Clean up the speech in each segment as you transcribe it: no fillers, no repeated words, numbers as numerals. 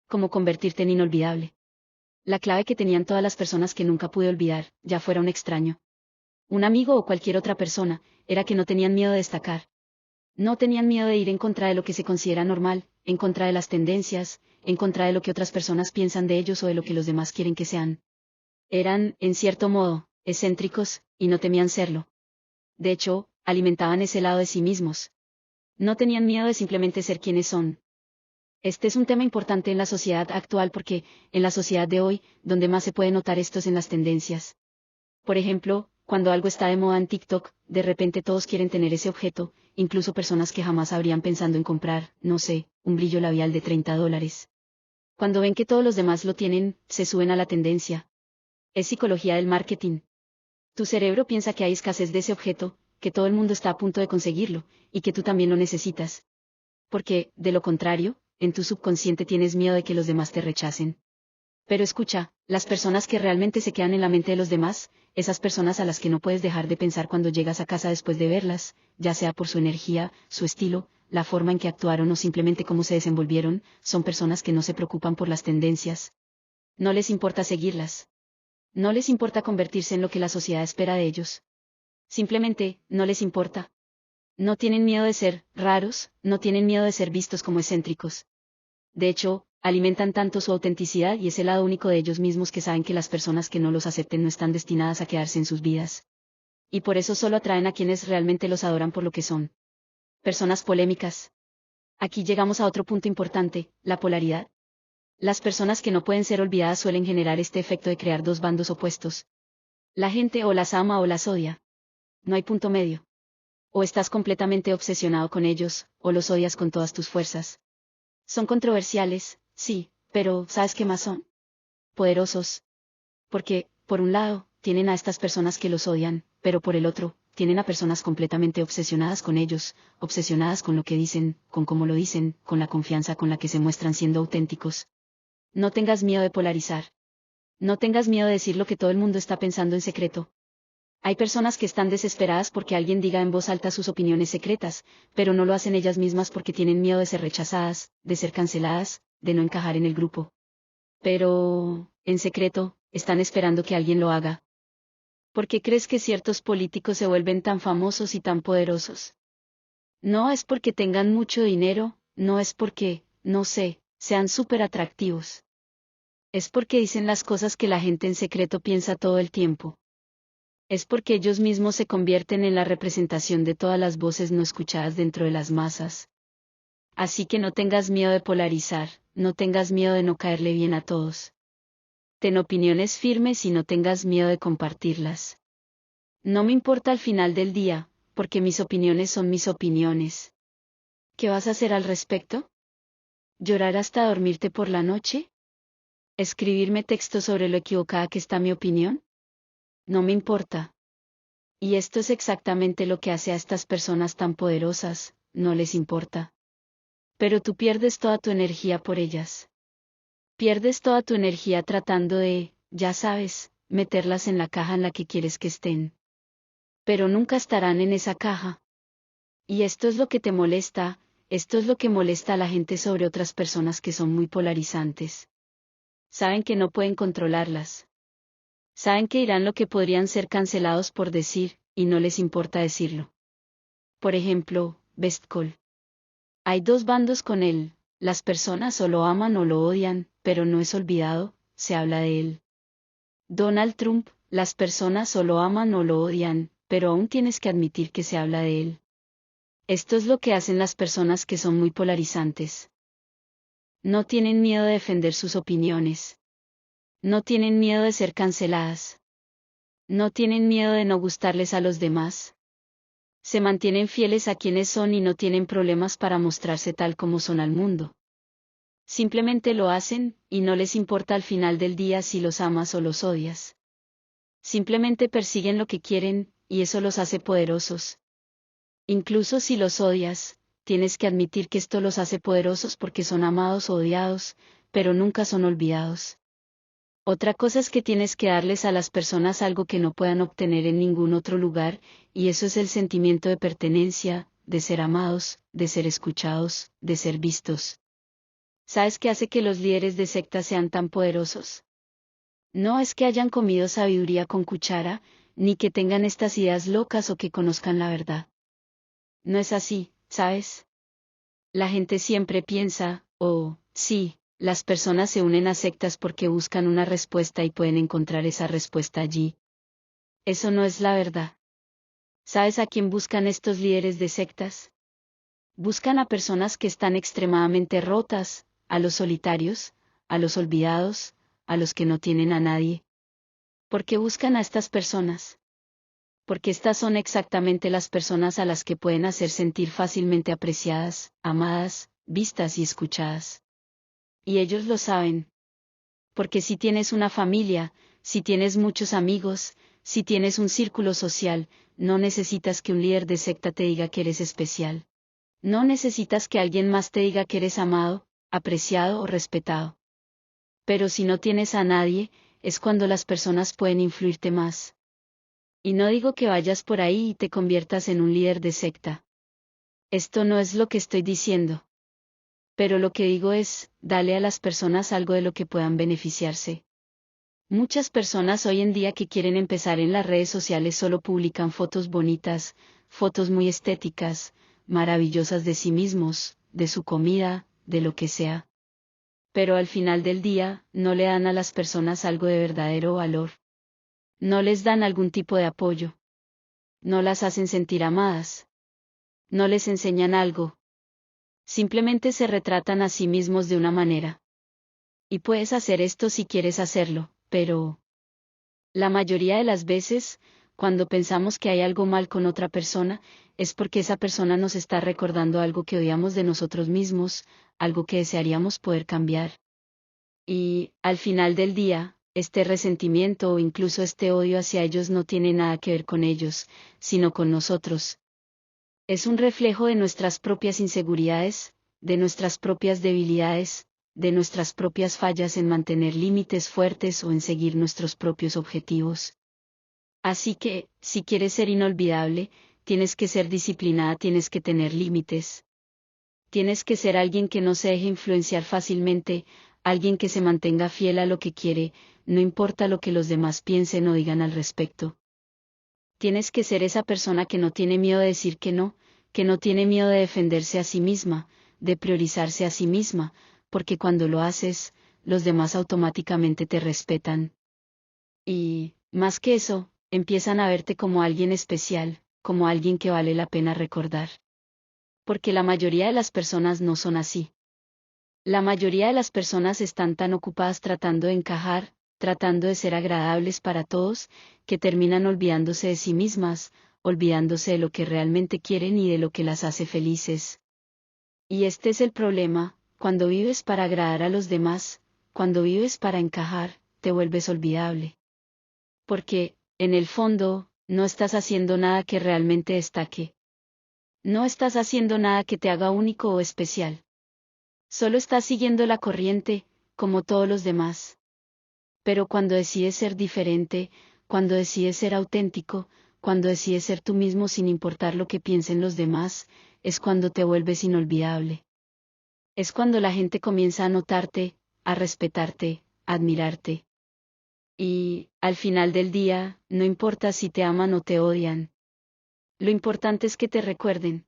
Cómo convertirte en inolvidable. La clave que tenían todas las personas que nunca pude olvidar, ya fuera un extraño, un amigo o cualquier otra persona, era que no tenían miedo de destacar. No tenían miedo de ir en contra de lo que se considera normal, en contra de las tendencias, en contra de lo que otras personas piensan de ellos o de lo que los demás quieren que sean. Eran, en cierto modo, excéntricos, y no temían serlo. De hecho, alimentaban ese lado de sí mismos. No tenían miedo de simplemente ser quienes son. Este es un tema importante en la sociedad actual porque, en la sociedad de hoy, donde más se puede notar esto es en las tendencias. Por ejemplo, cuando algo está de moda en TikTok, de repente todos quieren tener ese objeto, incluso personas que jamás habrían pensado en comprar, no sé, un brillo labial de $30. Cuando ven que todos los demás lo tienen, se suben a la tendencia. Es psicología del marketing. Tu cerebro piensa que hay escasez de ese objeto, que todo el mundo está a punto de conseguirlo, y que tú también lo necesitas. Porque, de lo contrario, en tu subconsciente tienes miedo de que los demás te rechacen. Pero escucha, las personas que realmente se quedan en la mente de los demás, esas personas a las que no puedes dejar de pensar cuando llegas a casa después de verlas, ya sea por su energía, su estilo, la forma en que actuaron o simplemente cómo se desenvolvieron, son personas que no se preocupan por las tendencias. No les importa seguirlas. No les importa convertirse en lo que la sociedad espera de ellos. Simplemente, no les importa. No tienen miedo de ser raros, no tienen miedo de ser vistos como excéntricos. De hecho, alimentan tanto su autenticidad y es el lado único de ellos mismos que saben que las personas que no los acepten no están destinadas a quedarse en sus vidas. Y por eso solo atraen a quienes realmente los adoran por lo que son. Personas polémicas. Aquí llegamos a otro punto importante, la polaridad. Las personas que no pueden ser olvidadas suelen generar este efecto de crear dos bandos opuestos. La gente o las ama o las odia. No hay punto medio. O estás completamente obsesionado con ellos, o los odias con todas tus fuerzas. Son controversiales, sí, pero ¿sabes qué más son? Poderosos. Porque, por un lado, tienen a estas personas que los odian, pero por el otro, tienen a personas completamente obsesionadas con ellos, obsesionadas con lo que dicen, con cómo lo dicen, con la confianza con la que se muestran siendo auténticos. No tengas miedo de polarizar. No tengas miedo de decir lo que todo el mundo está pensando en secreto. Hay personas que están desesperadas porque alguien diga en voz alta sus opiniones secretas, pero no lo hacen ellas mismas porque tienen miedo de ser rechazadas, de ser canceladas, de no encajar en el grupo. Pero, en secreto, están esperando que alguien lo haga. ¿Por qué crees que ciertos políticos se vuelven tan famosos y tan poderosos? No es porque tengan mucho dinero, no es porque, no sé, sean súper atractivos. Es porque dicen las cosas que la gente en secreto piensa todo el tiempo. Es porque ellos mismos se convierten en la representación de todas las voces no escuchadas dentro de las masas. Así que no tengas miedo de polarizar, no tengas miedo de no caerle bien a todos. Ten opiniones firmes y no tengas miedo de compartirlas. No me importa al final del día, porque mis opiniones son mis opiniones. ¿Qué vas a hacer al respecto? ¿Llorar hasta dormirte por la noche? ¿Escribirme textos sobre lo equivocada que está mi opinión? No me importa. Y esto es exactamente lo que hace a estas personas tan poderosas, no les importa. Pero tú pierdes toda tu energía por ellas. Pierdes toda tu energía tratando de, ya sabes, meterlas en la caja en la que quieres que estén. Pero nunca estarán en esa caja. Y esto es lo que te molesta, esto es lo que molesta a la gente sobre otras personas que son muy polarizantes. Saben que no pueden controlarlas. Saben que dirán lo que podrían ser cancelados por decir, y no les importa decirlo. Por ejemplo, Best Call. Hay dos bandos con él, las personas o lo aman o lo odian, pero no es olvidado, se habla de él. Donald Trump, las personas o lo aman o lo odian, pero aún tienes que admitir que se habla de él. Esto es lo que hacen las personas que son muy polarizantes. No tienen miedo de defender sus opiniones. No tienen miedo de ser canceladas. No tienen miedo de no gustarles a los demás. Se mantienen fieles a quienes son y no tienen problemas para mostrarse tal como son al mundo. Simplemente lo hacen, y no les importa al final del día si los amas o los odias. Simplemente persiguen lo que quieren, y eso los hace poderosos. Incluso si los odias, tienes que admitir que esto los hace poderosos porque son amados o odiados, pero nunca son olvidados. Otra cosa es que tienes que darles a las personas algo que no puedan obtener en ningún otro lugar, y eso es el sentimiento de pertenencia, de ser amados, de ser escuchados, de ser vistos. ¿Sabes qué hace que los líderes de sectas sean tan poderosos? No es que hayan comido sabiduría con cuchara, ni que tengan estas ideas locas o que conozcan la verdad. No es así, ¿sabes? La gente siempre piensa, oh, sí, las personas se unen a sectas porque buscan una respuesta y pueden encontrar esa respuesta allí. Eso no es la verdad. ¿Sabes a quién buscan estos líderes de sectas? Buscan a personas que están extremadamente rotas, a los solitarios, a los olvidados, a los que no tienen a nadie. ¿Por qué buscan a estas personas? Porque estas son exactamente las personas a las que pueden hacer sentir fácilmente apreciadas, amadas, vistas y escuchadas. Y ellos lo saben. Porque si tienes una familia, si tienes muchos amigos, si tienes un círculo social, no necesitas que un líder de secta te diga que eres especial. No necesitas que alguien más te diga que eres amado, apreciado o respetado. Pero si no tienes a nadie, es cuando las personas pueden influirte más. Y no digo que vayas por ahí y te conviertas en un líder de secta. Esto no es lo que estoy diciendo. Pero lo que digo es, dale a las personas algo de lo que puedan beneficiarse. Muchas personas hoy en día que quieren empezar en las redes sociales solo publican fotos bonitas, fotos muy estéticas, maravillosas de sí mismos, de su comida, de lo que sea. Pero al final del día, no le dan a las personas algo de verdadero valor. No les dan algún tipo de apoyo. No las hacen sentir amadas. No les enseñan algo. Simplemente se retratan a sí mismos de una manera. Y puedes hacer esto si quieres hacerlo, pero la mayoría de las veces, cuando pensamos que hay algo mal con otra persona, es porque esa persona nos está recordando algo que odiamos de nosotros mismos, algo que desearíamos poder cambiar. Y, al final del día, este resentimiento o incluso este odio hacia ellos no tiene nada que ver con ellos, sino con nosotros. Es un reflejo de nuestras propias inseguridades, de nuestras propias debilidades, de nuestras propias fallas en mantener límites fuertes o en seguir nuestros propios objetivos. Así que, si quieres ser inolvidable, tienes que ser disciplinada, tienes que tener límites. Tienes que ser alguien que no se deje influenciar fácilmente, alguien que se mantenga fiel a lo que quiere, no importa lo que los demás piensen o digan al respecto. Tienes que ser esa persona que no tiene miedo de decir que no tiene miedo de defenderse a sí misma, de priorizarse a sí misma, porque cuando lo haces, los demás automáticamente te respetan. Y, más que eso, empiezan a verte como alguien especial, como alguien que vale la pena recordar. Porque la mayoría de las personas no son así. La mayoría de las personas están tan ocupadas tratando de encajar, tratando de ser agradables para todos, que terminan olvidándose de sí mismas, olvidándose de lo que realmente quieren y de lo que las hace felices. Y este es el problema, cuando vives para agradar a los demás, cuando vives para encajar, te vuelves olvidable. Porque, en el fondo, no estás haciendo nada que realmente destaque. No estás haciendo nada que te haga único o especial. Solo estás siguiendo la corriente, como todos los demás. Pero cuando decides ser diferente, cuando decides ser auténtico, cuando decides ser tú mismo sin importar lo que piensen los demás, es cuando te vuelves inolvidable. Es cuando la gente comienza a notarte, a respetarte, a admirarte. Y, al final del día, no importa si te aman o te odian. Lo importante es que te recuerden.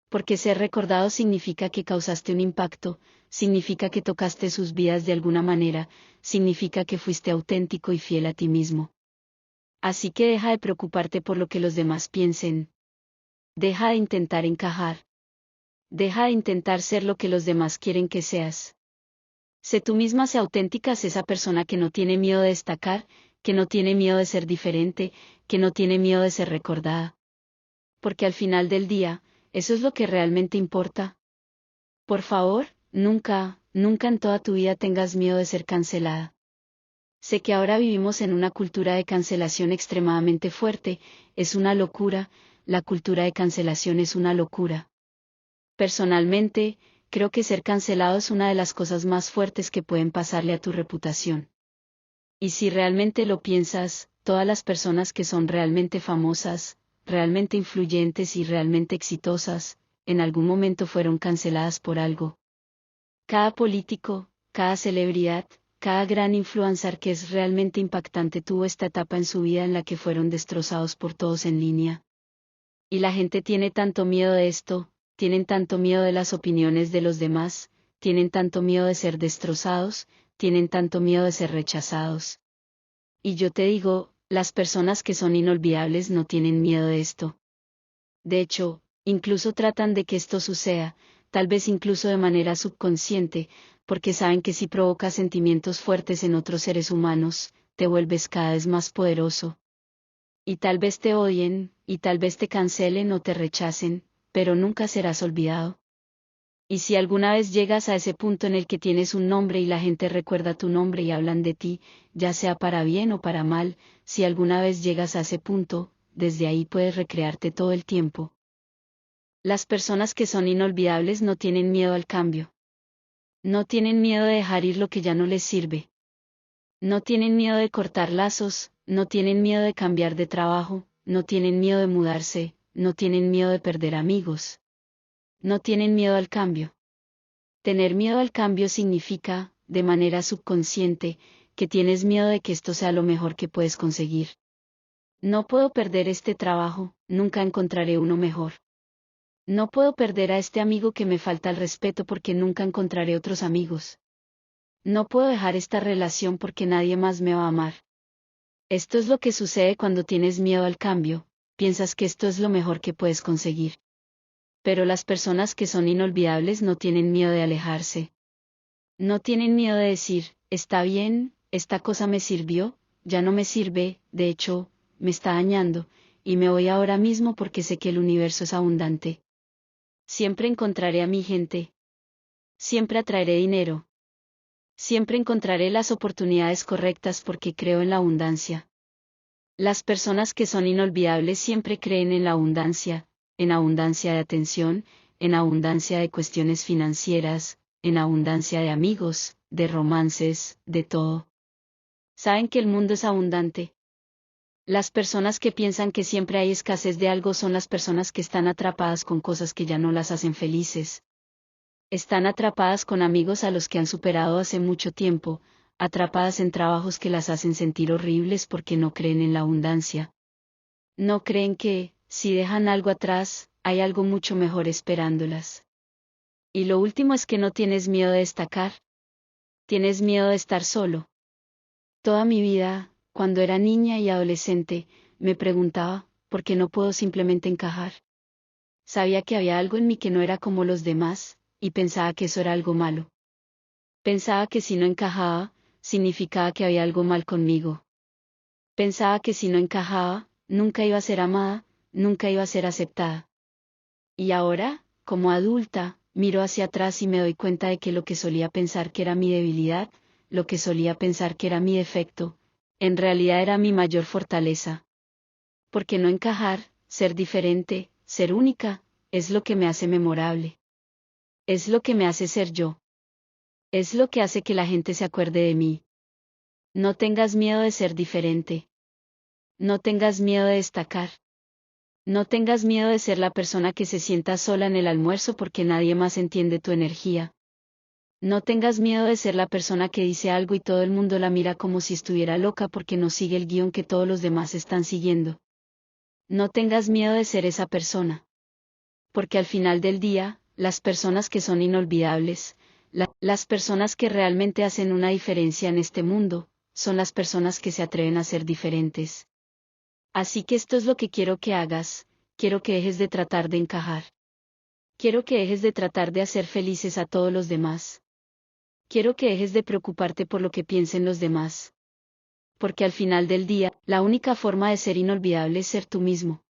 Porque ser recordado significa que causaste un impacto, significa que tocaste sus vidas de alguna manera, significa que fuiste auténtico y fiel a ti mismo. Así que deja de preocuparte por lo que los demás piensen. Deja de intentar encajar. Deja de intentar ser lo que los demás quieren que seas. Sé tú misma, sé auténtica, sé esa persona que no tiene miedo de destacar, que no tiene miedo de ser diferente, que no tiene miedo de ser recordada. Porque al final del día, eso es lo que realmente importa. Por favor, nunca en toda tu vida tengas miedo de ser cancelada. Sé que ahora vivimos en una cultura de cancelación extremadamente fuerte, es una locura, la cultura de cancelación es una locura. Personalmente, creo que ser cancelado es una de las cosas más fuertes que pueden pasarle a tu reputación. Y si realmente lo piensas, todas las personas que son realmente famosas, realmente influyentes y realmente exitosas, en algún momento fueron canceladas por algo. Cada político, cada celebridad, cada gran influencer que es realmente impactante tuvo esta etapa en su vida en la que fueron destrozados por todos en línea. Y la gente tiene tanto miedo de esto, tienen tanto miedo de las opiniones de los demás, tienen tanto miedo de ser destrozados, tienen tanto miedo de ser rechazados. Y yo te digo, las personas que son inolvidables no tienen miedo de esto. De hecho, incluso tratan de que esto suceda, tal vez incluso de manera subconsciente, porque saben que si provocas sentimientos fuertes en otros seres humanos, te vuelves cada vez más poderoso. Y tal vez te odien, y tal vez te cancelen o te rechacen, pero nunca serás olvidado. Y si alguna vez llegas a ese punto en el que tienes un nombre y la gente recuerda tu nombre y hablan de ti, ya sea para bien o para mal, si alguna vez llegas a ese punto, desde ahí puedes recrearte todo el tiempo. Las personas que son inolvidables no tienen miedo al cambio. No tienen miedo de dejar ir lo que ya no les sirve. No tienen miedo de cortar lazos, no tienen miedo de cambiar de trabajo, no tienen miedo de mudarse, no tienen miedo de perder amigos. No tienen miedo al cambio. Tener miedo al cambio significa, de manera subconsciente, que tienes miedo de que esto sea lo mejor que puedes conseguir. No puedo perder este trabajo, nunca encontraré uno mejor. No puedo perder a este amigo que me falta el respeto porque nunca encontraré otros amigos. No puedo dejar esta relación porque nadie más me va a amar. Esto es lo que sucede cuando tienes miedo al cambio, piensas que esto es lo mejor que puedes conseguir. Pero las personas que son inolvidables no tienen miedo de alejarse. No tienen miedo de decir, está bien, esta cosa me sirvió, ya no me sirve, de hecho, me está dañando, y me voy ahora mismo porque sé que el universo es abundante. Siempre encontraré a mi gente. Siempre atraeré dinero. Siempre encontraré las oportunidades correctas porque creo en la abundancia. Las personas que son inolvidables siempre creen en abundancia de atención, en abundancia de cuestiones financieras, en abundancia de amigos, de romances, de todo. Saben que el mundo es abundante. Las personas que piensan que siempre hay escasez de algo son las personas que están atrapadas con cosas que ya no las hacen felices. Están atrapadas con amigos a los que han superado hace mucho tiempo, atrapadas en trabajos que las hacen sentir horribles porque no creen en la abundancia. No creen que, si dejan algo atrás, hay algo mucho mejor esperándolas. Y lo último es que no tienes miedo de destacar. Tienes miedo de estar solo. Toda mi vida, cuando era niña y adolescente, me preguntaba, ¿por qué no puedo simplemente encajar? Sabía que había algo en mí que no era como los demás, y pensaba que eso era algo malo. Pensaba que si no encajaba, significaba que había algo mal conmigo. Pensaba que si no encajaba, nunca iba a ser amada, nunca iba a ser aceptada. Y ahora, como adulta, miro hacia atrás y me doy cuenta de que lo que solía pensar que era mi debilidad, lo que solía pensar que era mi defecto, en realidad era mi mayor fortaleza. Porque no encajar, ser diferente, ser única, es lo que me hace memorable. Es lo que me hace ser yo. Es lo que hace que la gente se acuerde de mí. No tengas miedo de ser diferente. No tengas miedo de destacar. No tengas miedo de ser la persona que se sienta sola en el almuerzo porque nadie más entiende tu energía. No tengas miedo de ser la persona que dice algo y todo el mundo la mira como si estuviera loca porque no sigue el guión que todos los demás están siguiendo. No tengas miedo de ser esa persona. Porque al final del día, las personas que son inolvidables, las personas que realmente hacen una diferencia en este mundo, son las personas que se atreven a ser diferentes. Así que esto es lo que quiero que hagas, quiero que dejes de tratar de encajar. Quiero que dejes de tratar de hacer felices a todos los demás. Quiero que dejes de preocuparte por lo que piensen los demás. Porque al final del día, la única forma de ser inolvidable es ser tú mismo.